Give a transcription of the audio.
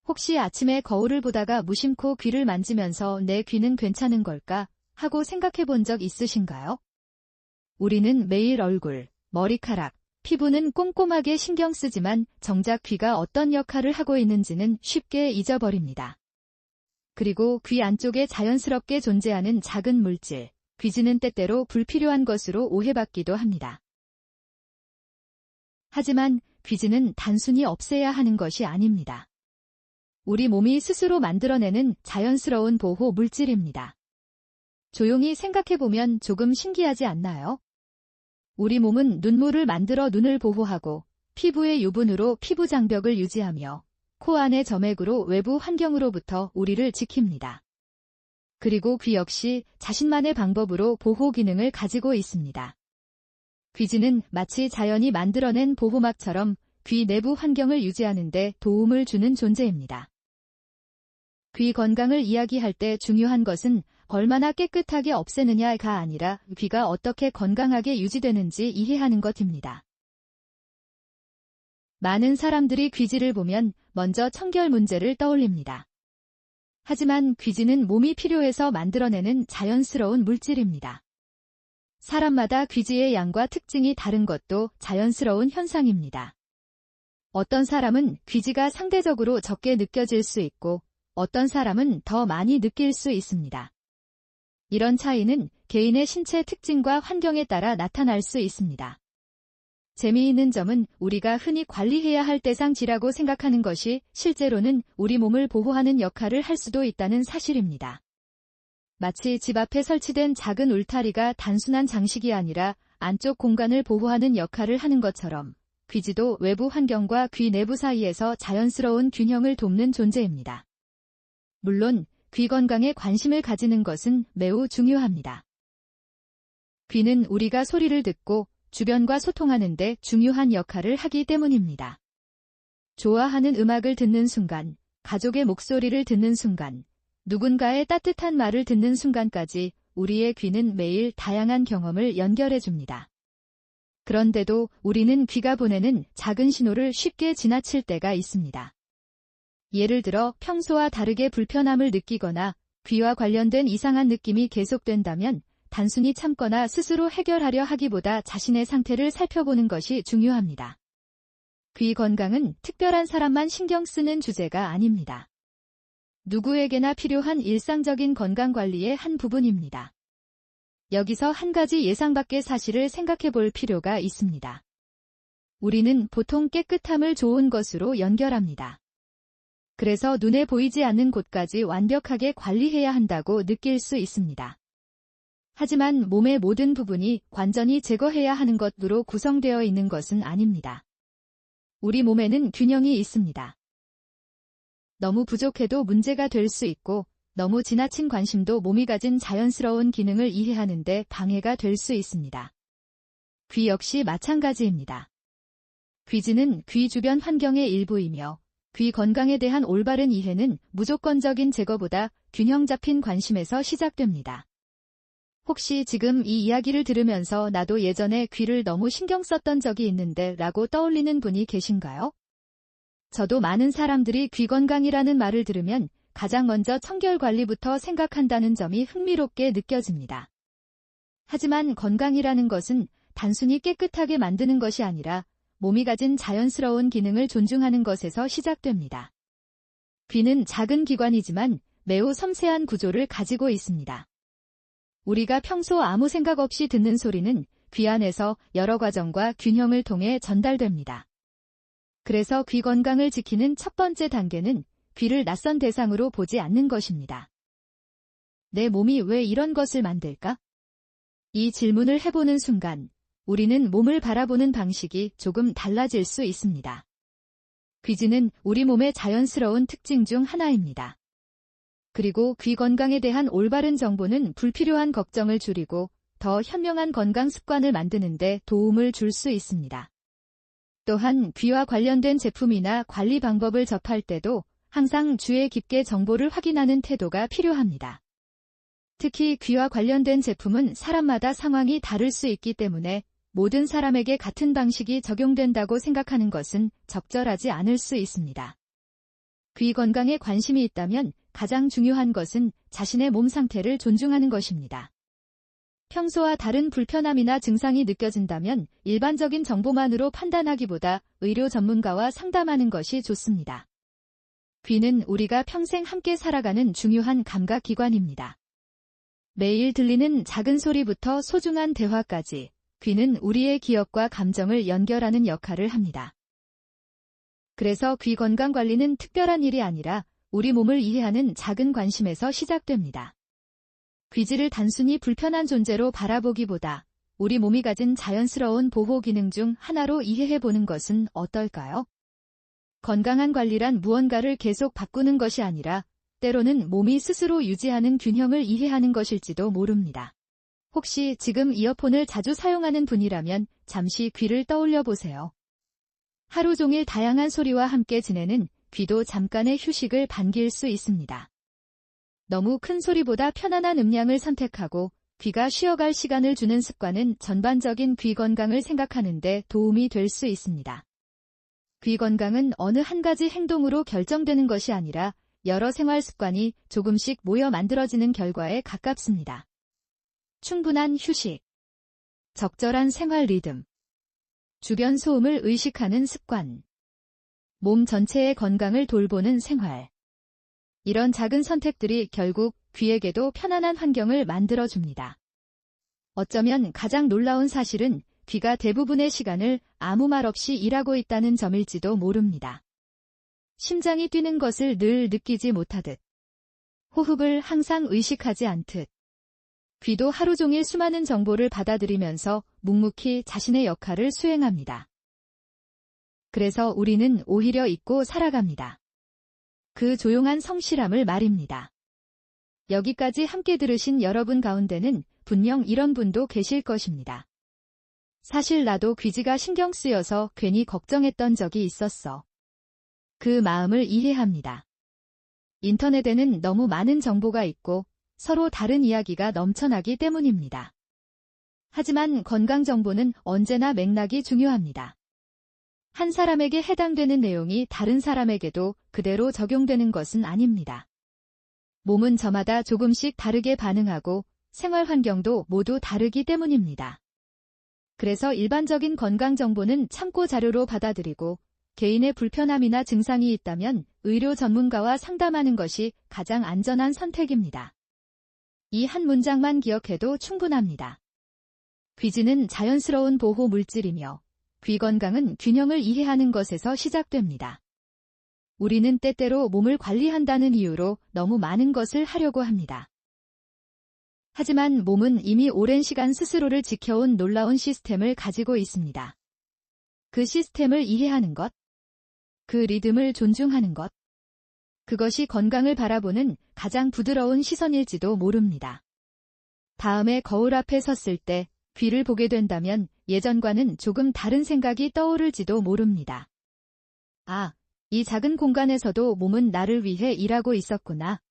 혹시 아침에 거울을 보다가 무심코 귀를 만지면서 내 귀는 괜찮은 걸까 하고 생각해 본 적 있으신가요? 우리는 매일 얼굴, 머리카락, 피부는 꼼꼼하게 신경 쓰지만 정작 귀가 어떤 역할을 하고 있는지는 쉽게 잊어버립니다. 그리고 귀 안쪽에 자연스럽게 존재하는 작은 물질, 귀지는 때때로 불필요한 것으로 오해받기도 합니다. 하지만 귀지는 단순히 없애야 하는 것이 아닙니다. 우리 몸이 스스로 만들어내는 자연스러운 보호 물질입니다. 조용히 생각해보면 조금 신기하지 않나요? 우리 몸은 눈물을 만들어 눈을 보호하고, 피부의 유분으로 피부 장벽을 유지하며, 코 안의 점액으로 외부 환경으로부터 우리를 지킵니다. 그리고 귀 역시 자신만의 방법으로 보호 기능을 가지고 있습니다. 귀지는 마치 자연이 만들어낸 보호막처럼 귀 내부 환경을 유지하는 데 도움을 주는 존재입니다. 귀 건강을 이야기할 때 중요한 것은 얼마나 깨끗하게 없애느냐가 아니라 귀가 어떻게 건강하게 유지되는지 이해하는 것입니다. 많은 사람들이 귀지를 보면 먼저 청결 문제를 떠올립니다. 하지만 귀지는 몸이 필요해서 만들어내는 자연스러운 물질입니다. 사람마다 귀지의 양과 특징이 다른 것도 자연스러운 현상입니다. 어떤 사람은 귀지가 상대적으로 적게 느껴질 수 있고 어떤 사람은 더 많이 느낄 수 있습니다. 이런 차이는 개인의 신체 특징과 환경에 따라 나타날 수 있습니다. 재미있는 점은 우리가 흔히 관리해야 할 대상지라고 생각하는 것이 실제로는 우리 몸을 보호하는 역할을 할 수도 있다는 사실입니다. 마치 집 앞에 설치된 작은 울타리가 단순한 장식이 아니라 안쪽 공간을 보호하는 역할을 하는 것처럼 귀지도 외부 환경과 귀 내부 사이에서 자연스러운 균형을 돕는 존재입니다. 물론 귀 건강에 관심을 가지는 것은 매우 중요합니다. 귀는 우리가 소리를 듣고 주변과 소통하는 데 중요한 역할을 하기 때문입니다. 좋아하는 음악을 듣는 순간, 가족의 목소리를 듣는 순간, 누군가의 따뜻한 말을 듣는 순간까지 우리의 귀는 매일 다양한 경험을 연결해줍니다. 그런데도 우리는 귀가 보내는 작은 신호를 쉽게 지나칠 때가 있습니다. 예를 들어 평소와 다르게 불편함을 느끼거나 귀와 관련된 이상한 느낌이 계속된다면 단순히 참거나 스스로 해결하려 하기보다 자신의 상태를 살펴보는 것이 중요합니다. 귀 건강은 특별한 사람만 신경 쓰는 주제가 아닙니다. 누구에게나 필요한 일상적인 건강관리의 한 부분입니다. 여기서 한 가지 예상 밖의 사실을 생각해 볼 필요가 있습니다. 우리는 보통 깨끗함을 좋은 것으로 연결합니다. 그래서 눈에 보이지 않는 곳까지 완벽하게 관리해야 한다고 느낄 수 있습니다. 하지만 몸의 모든 부분이 완전히 제거해야 하는 것으로 구성되어 있는 것은 아닙니다. 우리 몸에는 균형이 있습니다. 너무 부족해도 문제가 될 수 있고 너무 지나친 관심도 몸이 가진 자연스러운 기능을 이해하는 데 방해가 될 수 있습니다. 귀 역시 마찬가지입니다. 귀지는 귀 주변 환경의 일부이며 귀 건강에 대한 올바른 이해는 무조건적인 제거보다 균형 잡힌 관심에서 시작됩니다. 혹시 지금 이 이야기를 들으면서 나도 예전에 귀를 너무 신경 썼던 적이 있는데 라고 떠올리는 분이 계신가요? 저도 많은 사람들이 귀 건강이라는 말을 들으면 가장 먼저 청결 관리부터 생각한다는 점이 흥미롭게 느껴집니다. 하지만 건강이라는 것은 단순히 깨끗하게 만드는 것이 아니라 몸이 가진 자연스러운 기능을 존중하는 것에서 시작됩니다. 귀는 작은 기관이지만 매우 섬세한 구조를 가지고 있습니다. 우리가 평소 아무 생각 없이 듣는 소리는 귀 안에서 여러 과정과 균형을 통해 전달됩니다. 그래서 귀 건강을 지키는 첫 번째 단계는 귀를 낯선 대상으로 보지 않는 것입니다. 내 몸이 왜 이런 것을 만들까? 이 질문을 해보는 순간 우리는 몸을 바라보는 방식이 조금 달라질 수 있습니다. 귀지는 우리 몸의 자연스러운 특징 중 하나입니다. 그리고 귀 건강에 대한 올바른 정보는 불필요한 걱정을 줄이고 더 현명한 건강 습관을 만드는 데 도움을 줄 수 있습니다. 또한 귀와 관련된 제품이나 관리 방법을 접할 때도 항상 주의 깊게 정보를 확인하는 태도가 필요합니다. 특히 귀와 관련된 제품은 사람마다 상황이 다를 수 있기 때문에 모든 사람에게 같은 방식이 적용된다고 생각하는 것은 적절하지 않을 수 있습니다. 귀 건강에 관심이 있다면 가장 중요한 것은 자신의 몸 상태를 존중하는 것입니다. 평소와 다른 불편함이나 증상이 느껴진다면 일반적인 정보만으로 판단하기보다 의료 전문가와 상담하는 것이 좋습니다. 귀는 우리가 평생 함께 살아가는 중요한 감각기관입니다. 매일 들리는 작은 소리부터 소중한 대화까지 귀는 우리의 기억과 감정을 연결하는 역할을 합니다. 그래서 귀 건강 관리는 특별한 일이 아니라 우리 몸을 이해하는 작은 관심에서 시작됩니다. 귀지를 단순히 불편한 존재로 바라보기보다 우리 몸이 가진 자연스러운 보호 기능 중 하나로 이해해보는 것은 어떨까요? 건강한 관리란 무언가를 계속 바꾸는 것이 아니라 때로는 몸이 스스로 유지하는 균형을 이해하는 것일지도 모릅니다. 혹시 지금 이어폰을 자주 사용하는 분이라면 잠시 귀를 떠올려 보세요. 하루 종일 다양한 소리와 함께 지내는 귀도 잠깐의 휴식을 반길 수 있습니다. 너무 큰 소리보다 편안한 음량을 선택하고 귀가 쉬어갈 시간을 주는 습관은 전반적인 귀 건강을 생각하는 데 도움이 될 수 있습니다. 귀 건강은 어느 한 가지 행동으로 결정되는 것이 아니라 여러 생활 습관이 조금씩 모여 만들어지는 결과에 가깝습니다. 충분한 휴식, 적절한 생활 리듬, 주변 소음을 의식하는 습관, 몸 전체의 건강을 돌보는 생활. 이런 작은 선택들이 결국 귀에게도 편안한 환경을 만들어줍니다. 어쩌면 가장 놀라운 사실은 귀가 대부분의 시간을 아무 말 없이 일하고 있다는 점일지도 모릅니다. 심장이 뛰는 것을 늘 느끼지 못하듯, 호흡을 항상 의식하지 않듯, 귀도 하루 종일 수많은 정보를 받아들이면서 묵묵히 자신의 역할을 수행합니다. 그래서 우리는 오히려 잊고 살아갑니다. 그 조용한 성실함을 말입니다. 여기까지 함께 들으신 여러분 가운데는 분명 이런 분도 계실 것입니다. 사실 나도 귀지가 신경 쓰여서 괜히 걱정했던 적이 있었어. 그 마음을 이해합니다. 인터넷에는 너무 많은 정보가 있고 서로 다른 이야기가 넘쳐나기 때문입니다. 하지만 건강 정보는 언제나 맥락이 중요합니다. 한 사람에게 해당되는 내용이 다른 사람에게도 그대로 적용되는 것은 아닙니다. 몸은 저마다 조금씩 다르게 반응하고 생활 환경도 모두 다르기 때문입니다. 그래서 일반적인 건강 정보는 참고 자료로 받아들이고 개인의 불편함이나 증상이 있다면 의료 전문가와 상담하는 것이 가장 안전한 선택입니다. 이 한 문장만 기억해도 충분합니다. 귀지는 자연스러운 보호 물질이며 귀 건강은 균형을 이해하는 것에서 시작됩니다. 우리는 때때로 몸을 관리한다는 이유로 너무 많은 것을 하려고 합니다. 하지만 몸은 이미 오랜 시간 스스로를 지켜온 놀라운 시스템을 가지고 있습니다. 그 시스템을 이해하는 것, 그 리듬을 존중하는 것, 그것이 건강을 바라보는 가장 부드러운 시선일지도 모릅니다. 다음에 거울 앞에 섰을 때 귀를 보게 된다면 예전과는 조금 다른 생각이 떠오를지도 모릅니다. 아, 이 작은 공간에서도 몸은 나를 위해 일하고 있었구나.